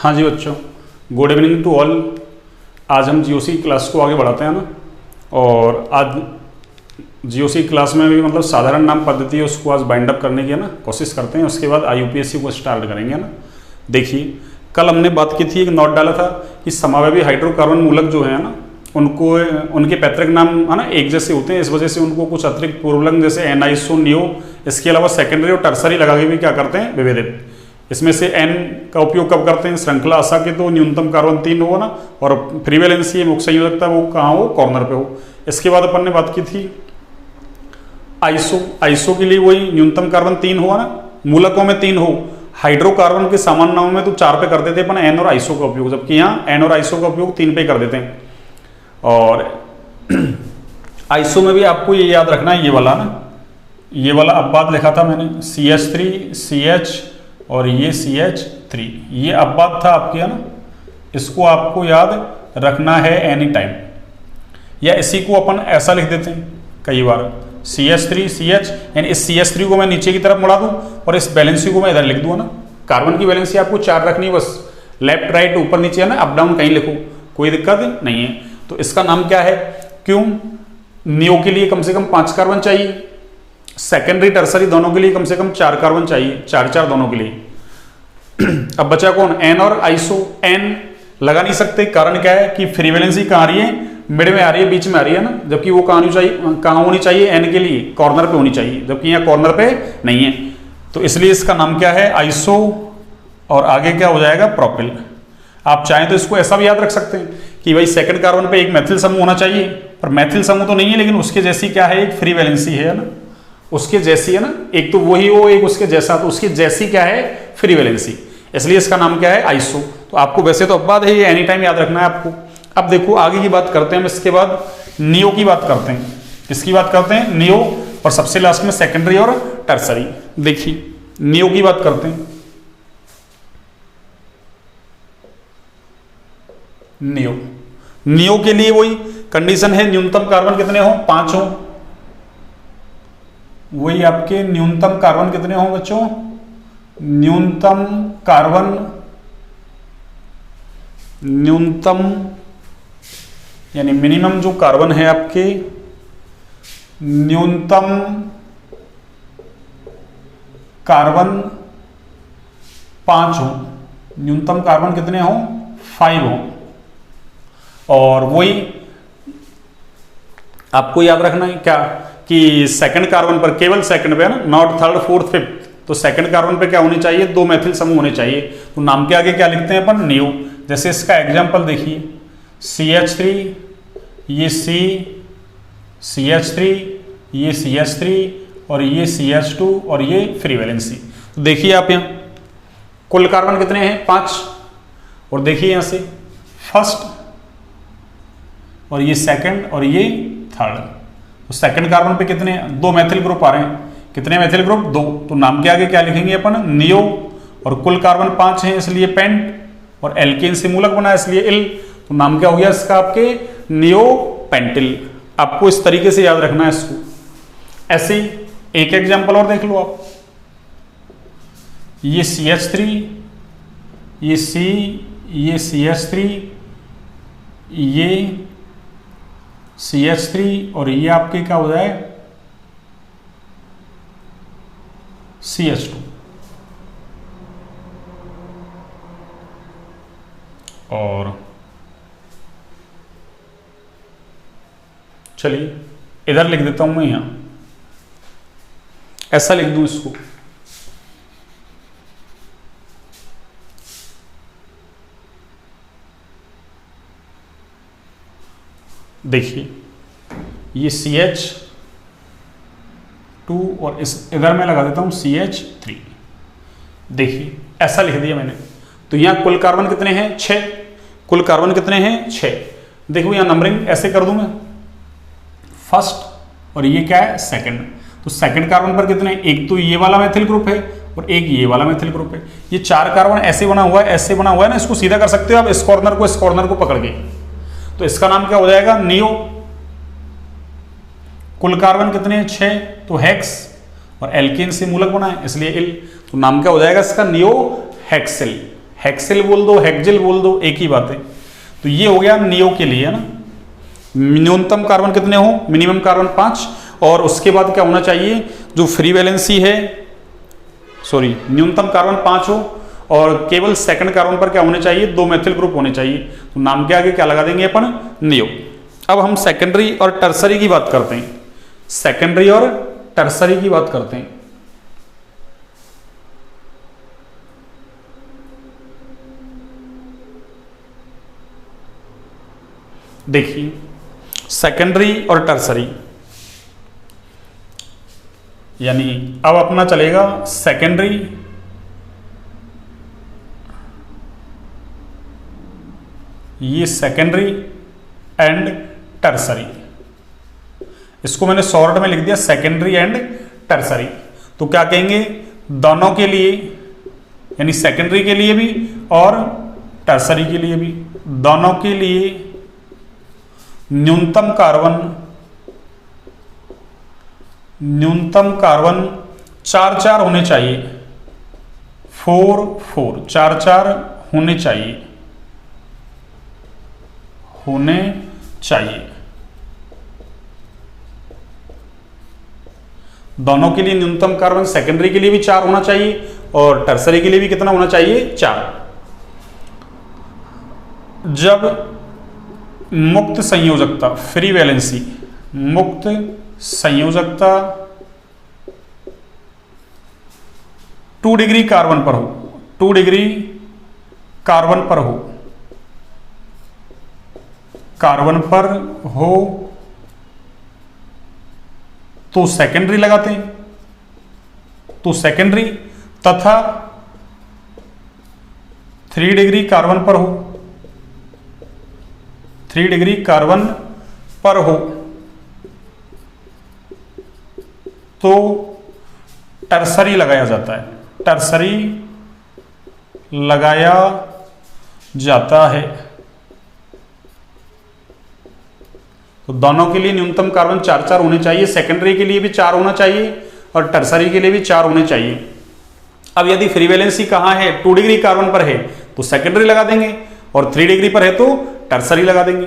हाँ जी बच्चों, good evening to all. आज हम जीओसी क्लास को आगे बढ़ाते हैं ना, और आज जीओसी क्लास में भी मतलब साधारण नाम पद्धति है उसको आज बाइंड अप करने की है ना कोशिश करते हैं। उसके बाद IUPAC को स्टार्ट करेंगे ना। देखिए, कल हमने बात की थी, एक नोट डाला था कि समावयवी हाइड्रोकार्बन मूलक जो है ना उनको उनके पैतृक नाम है ना एक जैसे होते हैं, इस वजह से उनको कुछ अतिरिक्त पूर्वलंग जैसे एनाइसो, नियो, इसके अलावा सेकेंडरी और टर्सरी लगा के भी क्या करते हैं, विभेदित। इसमें से एन का उपयोग कब करते हैं, श्रृंखला आशा के तो न्यूनतम कार्बन 3 हो ना, और फ्री वैलेंसी मुख्य संयोजकता वो कहाँ हो, कॉर्नर पे हो। इसके बाद अपन ने बात की थी आइसो के लिए वही न्यूनतम कार्बन 3 हुआ ना, मूलकों में 3 हो। हाइड्रोकार्बन के सामान्य नामों में तो 4 पे कर देते अपन एन और आइसो का उपयोग, जबकि यहाँ एन और आइसो का उपयोग 3 पे कर देते हैं। और आइसो में भी आपको ये याद रखना है, ये वाला ना, ये वाला अपवाद लिखा था मैंने, CH3 CH और ये CH3, ये अपवाद था आपके है ना, इसको आपको याद रखना है एनी टाइम। या इसी को अपन ऐसा लिख देते हैं कई बार, CH3 CH, यानी इस CH3 को मैं नीचे की तरफ मुड़ा दूं और इस वैलेंसी को मैं इधर लिख दूं ना। कार्बन की वैलेंसी आपको 4 रखनी है, बस लेफ्ट राइट ऊपर नीचे है ना, अप डाउन कहीं लिखो, कोई दिक्कत नहीं है। तो इसका नाम क्या है, क्यों नियो के लिए कम से कम 5 कार्बन चाहिए, सेकेंडरी टर्सरी दोनों के लिए कम से कम 4 कार्बन चाहिए, 4 दोनों के लिए। अब बचा कौन, एन और आइसो। एन लगा नहीं सकते, कारण क्या है कि फ्री वैलेंसी कहाँ आ रही है, मिड में आ रही है, बीच में आ रही है ना, जबकि वो कहाँ होनी चाहिए, एन के लिए कॉर्नर पे होनी चाहिए, जबकि यहाँ कॉर्नर पे नहीं है। तो इसलिए इसका नाम क्या है, आइसो, और आगे क्या हो जाएगा, प्रोपिल। आप चाहें तो इसको ऐसा भी याद रख सकते हैं कि भाई सेकंड कार्बन पे एक मैथिल समूह होना चाहिए, पर मैथिल समूह तो नहीं है, लेकिन उसके जैसी क्या है, एक फ्री वैलेंसी है ना, उसके जैसी है ना, एक तो वही हो एक उसके जैसा, तो उसकी जैसी क्या है, फ्री वैलेंसी, इसलिए इसका नाम क्या है, आइसो। तो आपको वैसे तो अपवाद है, ये एनी टाइम याद रखना है आपको। अब देखो आगे की बात करते हैं, इसके बाद नियो की बात करते हैं। किसकी बात करते हैं, नियो, और सबसे लास्ट में सेकेंडरी और टर्सरी। देखिए नियो की बात करते हैं। नियो के लिए वही कंडीशन है, न्यूनतम कार्बन कितने हो, 5 हो। वही आपके न्यूनतम कार्बन कितने हो बच्चों, न्यूनतम यानी मिनिमम जो कार्बन है आपके, न्यूनतम कार्बन 5 हो, न्यूनतम कार्बन कितने हो, 5 हो। और वही आपको याद रखना है क्या, कि सेकंड कार्बन पर, केवल सेकंड पे है ना, नॉट थर्ड फोर्थ फिफ्थ, तो सेकंड कार्बन पे क्या होनी चाहिए, 2 मैथिल समूह होने चाहिए। तो नाम के आगे क्या लिखते हैं अपन, नियो। जैसे इसका एग्जांपल देखिए, CH3, ये CH3, ये CH3, और ये CH2, और ये फ्री वैलेंसी। तो देखिए आप यहाँ कुल कार्बन कितने हैं, 5, और देखिए यहाँ से फर्स्ट, और ये सेकंड, और ये थर्ड। तो सेकंड कार्बन पे कितने, 2 मैथिल ग्रुप आ रहे हैं, कितने मैथिल ग्रुप, 2। तो नाम के आगे क्या लिखेंगे अपन, नियो, और कुल कार्बन 5 हैं इसलिए पेंट, और एल्केन से मूलक बना इसलिए इल। तो नाम क्या हो गया इसका, आपके नियो पेंटिल। आपको इस तरीके से याद रखना है इसको। ऐसे एक एग्जांपल और देख लो आप, ये CH3, ये CH3, ये CH3, और ये आपके क्या हो जाए, CH2। और चलिए इधर लिख देता हूं मैं, यहां ऐसा लिख दूं इसको, देखिए ये CH2, और इस इधर मैं लगा देता हूं CH3। देखिए ऐसा लिख दिया मैंने। तो यहां कुल कार्बन कितने हैं, 6, कुल कार्बन कितने हैं, 6। देखो यहां नंबरिंग ऐसे कर दूं मैं, फर्स्ट, और ये क्या है, सेकंड। तो सेकंड कार्बन पर कितने, एक तो ये वाला मैथिल ग्रुप है, और एक ये वाला मैथिल ग्रुप है। ये 4 कार्बन ऐसे बना हुआ है, ऐसे बना हुआ है ना, इसको सीधा कर सकते हो आप, इस कॉर्नर को पकड़ के। तो इसका नाम क्या हो जाएगा, नियो। कुल कार्बन कितने हैं, 6, तो हेक्स, और एल्केन से मूलक बना है इसलिए इल। तो नाम क्या हो जाएगा इसका, नियो हेक्सिल। हेक्सिल बोल दो, हेक्जिल बोल दो, एक ही बात है। तो ये हो गया नियो के लिए, है ना। न्यूनतम कार्बन कितने हो, मिनिमम कार्बन 5, और उसके बाद क्या होना चाहिए, जो फ्री वैलेंसी है, सॉरी, न्यूनतम कार्बन 5 हो और केवल सेकंड कार्बन पर क्या होने चाहिए, 2 मेथिल ग्रुप होने चाहिए। तो नाम के आगे क्या लगा देंगे अपन, नियो। अब हम सेकेंडरी और टर्सरी की बात करते हैं, सेकेंडरी और टर्सरी की बात करते हैं। देखिए सेकेंडरी और टर्सरी, यानी अब अपना चलेगा सेकेंडरी, ये सेकेंडरी एंड टर्सरी, इसको मैंने शॉर्ट में लिख दिया सेकेंडरी एंड टर्सरी। तो क्या कहेंगे, दोनों के लिए, यानी सेकेंडरी के लिए भी और टर्सरी के लिए भी, दोनों के लिए न्यूनतम कार्बन 4-4 होने चाहिए, 4-4, 4-4 होने चाहिए, दोनों के लिए न्यूनतम कार्बन, सेकेंडरी के लिए भी 4 होना चाहिए और टर्सरी के लिए भी कितना होना चाहिए, 4। जब मुक्त संयोजकता, फ्री वैलेंसी, मुक्त संयोजकता 2 डिग्री कार्बन पर हो, 2 डिग्री कार्बन पर हो, तो सेकेंडरी लगाते हैं, तो सेकेंडरी, तथा 3 डिग्री कार्बन पर हो, 3 डिग्री कार्बन पर हो तो टर्सरी लगाया जाता है, टर्सरी लगाया जाता है। तो दोनों के लिए न्यूनतम कार्बन 4-4 होने चाहिए, सेकेंडरी के लिए भी 4 होना चाहिए और टर्सरी के लिए भी 4 होने चाहिए। अब यदि फ्री वैलेंसी कहाँ है, 2 डिग्री कार्बन पर है तो सेकेंडरी लगा देंगे, और 3 डिग्री पर है तो टर्सरी लगा देंगे।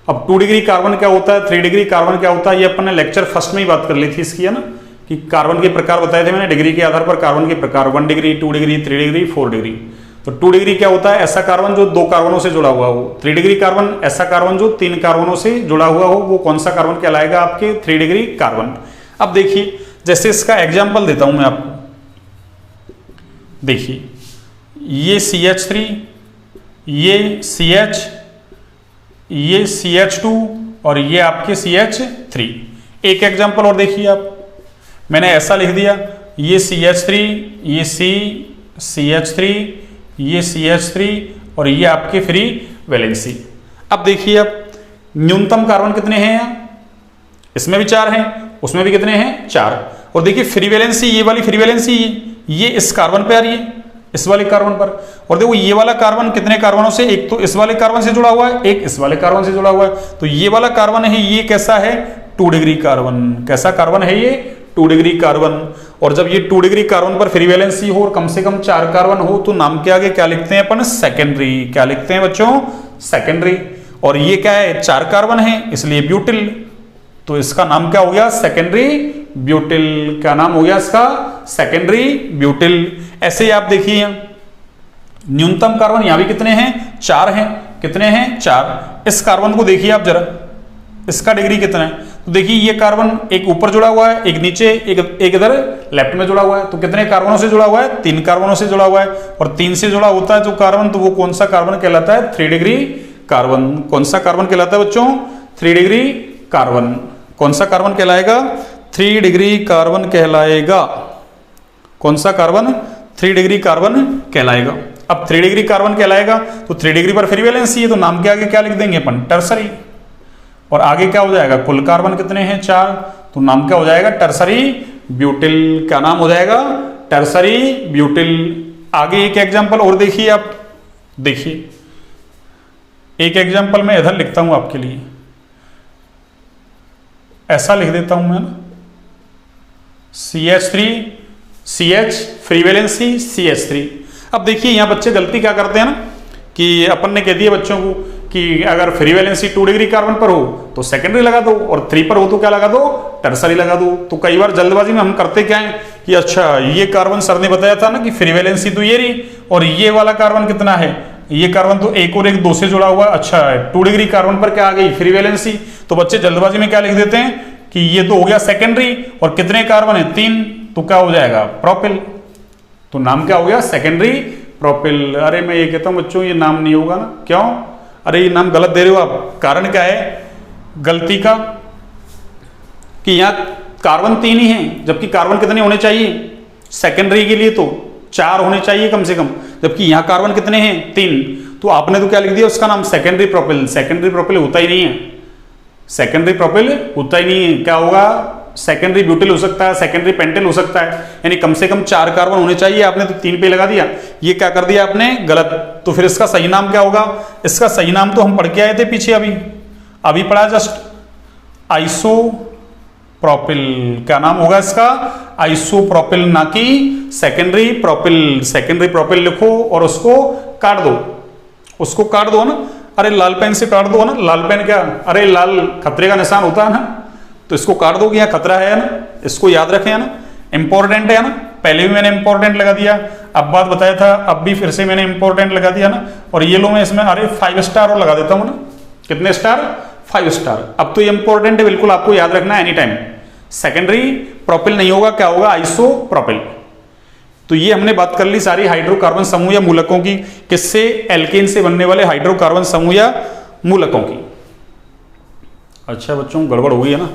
अब 2 डिग्री कार्बन क्या होता है, 3 डिग्री कार्बन क्या होता है, ये अपन ने लेक्चर फर्स्ट में ही बात कर ली थी इसकी, है ना, कि कार्बन के प्रकार बताए थे मैंने, डिग्री के आधार पर कार्बन के प्रकार, 1 डिग्री, 2 डिग्री, 3 डिग्री, 4 डिग्री। तो 2 डिग्री क्या होता है, ऐसा कार्बन जो 2 कार्बनों से जुड़ा हुआ हो। 3 डिग्री कार्बन ऐसा कार्बन जो 3 कार्बनों से जुड़ा हुआ हो, वो कौन सा कार्बन कहलाएगा, आपके 3 डिग्री कार्बन। अब देखिए, जैसे इसका एग्जाम्पल देता हूं मैं आपको, देखिए ये CH3, ये CH, ये CH2 और ये आपके CH3। एक एग्जाम्पल और देखिए आप, मैंने ऐसा लिख दिया, ये CH3, ये CH3, ये CH3 और ये आपके फ्री वैलेंसी। अब देखिए आप, न्यूनतम कार्बन कितने हैं यहाँ, इसमें भी 4 हैं, उसमें भी कितने हैं, 4। और देखिए फ्री वैलेंसी, ये वाली फ्री वैलेंसी ये इस कार्बन पे आ रही है, इस वाले कार्बन पर। और देखो ये वाला कार्बन कितने कार्बनों से, एक तो इस वाले कार्बन से जुड़ा हुआ है, एक इस वाले कार्बन से जुड़ा हुआ है। तो ये वाला कार्बन है, ये कैसा है, 2 डिग्री कार्बन। कैसा कार्बन है ये, 2 डिग्री कार्बन। और जब ये 2 डिग्री कार्बन पर फ्री वैलेंसी हो और कम से कम 4 कार्बन हो, तो नाम के आगे क्या लिखते हैं अपन, सेकेंडरी। क्या लिखते हैं बच्चों, सेकेंडरी। और ये क्या है, 4 कार्बन है, इसलिए ब्यूटिल। तो इसका नाम क्या हो गया, सेकेंडरी ब्यूटिल। क्या नाम हो गया इसका, सेकेंडरी ब्यूटिल। ऐसे ही आप देखिए, न्यूनतम कार्बन यहां भी कितने हैं, 4 हैं। कितने हैं, 4। इस कार्बन को देखिए आप जरा, इसका डिग्री कितना है। तो देखिए ये कार्बन एक ऊपर जुड़ा हुआ है, एक नीचे, एक इधर लेफ्ट में जुड़ा हुआ है। तो कितने कार्बनों से जुड़ा हुआ है, 3 कार्बनों से जुड़ा हुआ है। और 3 से जुड़ा होता है जो कार्बन, तो वो कौन सा कार्बन कहलाता है, 3 डिग्री कार्बन। कौन सा कार्बन कहलाता है बच्चों, 3 डिग्री कार्बन। कौन सा कार्बन कहलाएगा, 3 डिग्री कार्बन कहलाएगा। कौन सा कार्बन, 3 डिग्री कार्बन कहलाएगा। अब 3 डिग्री कार्बन कहलाएगा तो 3 डिग्री पर फ्री वैलेंसी है, तो नाम के आगे क्या लिख देंगे अपन, टर्सरी। और आगे क्या हो जाएगा, कुल कार्बन कितने हैं, 4, तो नाम क्या हो जाएगा, टर्सरी ब्यूटिल। क्या नाम हो जाएगा, टर्सरी ब्यूटिल। आगे एक एग्जांपल और देखिए आप, देखिए एक एग्जांपल मैं इधर लिखता हूं आपके लिए, ऐसा लिख देता हूं मैं, CH3 CH free valency CH3। अब देखिए यहाँ बच्चे गलती क्या करते हैं ना कि अपन ने कह दिया बच्चों को कि अगर फ्री वैलेंसी 2 डिग्री कार्बन पर हो तो सेकेंडरी लगा दो, और 3 पर हो तो क्या लगा दो, टर्सरी लगा दो। तो कई बार जल्दबाजी में हम करते क्या है कि अच्छा ये कार्बन सर ने बताया था ना कि फ्री वैलेंसी तो ये रही, और ये वाला कार्बन कितना है, ये कार्बन तो एक और एक 2 से जुड़ा हुआ, अच्छा 2 डिग्री कार्बन पर क्या आ गई, फ्री वैलेंसी। तो बच्चे जल्दबाजी में क्या लिख देते हैं कि ये तो हो गया सेकेंडरी, और कितने कार्बन है, 3, तो क्या हो जाएगा, प्रोपिल। तो नाम क्या हो गया, सेकेंडरी प्रोपिल। अरे मैं ये कहता हूं बच्चों ये नाम नहीं होगा ना, क्यों, अरे ये नाम गलत दे रहे हो आप। कारण क्या है गलती का, कि यहां कार्बन 3 ही है, जबकि कार्बन कितने होने चाहिए, सेकेंडरी के लिए तो 4 होने चाहिए कम से कम, जबकि यहां कार्बन कितने हैं, 3। तो आपने तो क्या लिख दिया उसका नाम, सेकेंडरी प्रोपिल। सेकेंडरी प्रोपिल होता ही नहीं है, सेकेंडरी प्रोपिल होता ही नहीं है। क्या होगा, सेकेंडरी ब्यूटिल हो सकता है, सेकेंडरी पेंटेल हो सकता है, यानी कम से कम 4 कार्बन होने चाहिए। आपने तो 3 पे लगा दिया, ये क्या कर दिया आपने, गलत। तो फिर इसका सही नाम क्या होगा, इसका सही नाम तो हम पढ़ के आए थे पीछे, अभी पढ़ा जस्ट, आइसोप्रोपिल। क्या नाम होगा इसका, आइसोप्रोपिल, ना कि सेकेंडरी प्रोपिल। सेकेंडरी प्रोपिल लिखो और उसको काट दो, उसको काट दो ना, अरे लाल पेन से काट दो ना, लाल पेन क्या, अरे लाल खतरे का निशान होता है ना, तो इसको काट दो कि यहाँ खतरा है ना, इसको याद रखें ना, इंपॉर्टेंट है ना। पहले भी मैंने इंपॉर्टेंट लगा दिया, अब बात बताया था, अब भी फिर से मैंने इंपॉर्टेंट लगा दिया ना। और ये लो मैं इसमें अरे 5 स्टार और लगा देता हूँ ना, कितने स्टार, 5 स्टार। अब तो ये इंपॉर्टेंट है, बिल्कुल आपको याद रखना है एनी टाइम। सेकेंडरी प्रोपिल नहीं होगा, क्या होगा, आइसोप्रोपिल। तो ये हमने बात कर ली सारी हाइड्रोकार्बन समूह या मूलकों की, किससे, एल्केन से बनने वाले हाइड्रोकार्बन समूह या मूलकों की। अच्छा बच्चों गड़बड़ हो गई है ना,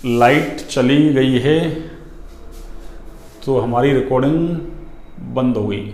लाइट चली गई है तो हमारी रिकॉर्डिंग बंद हो गई।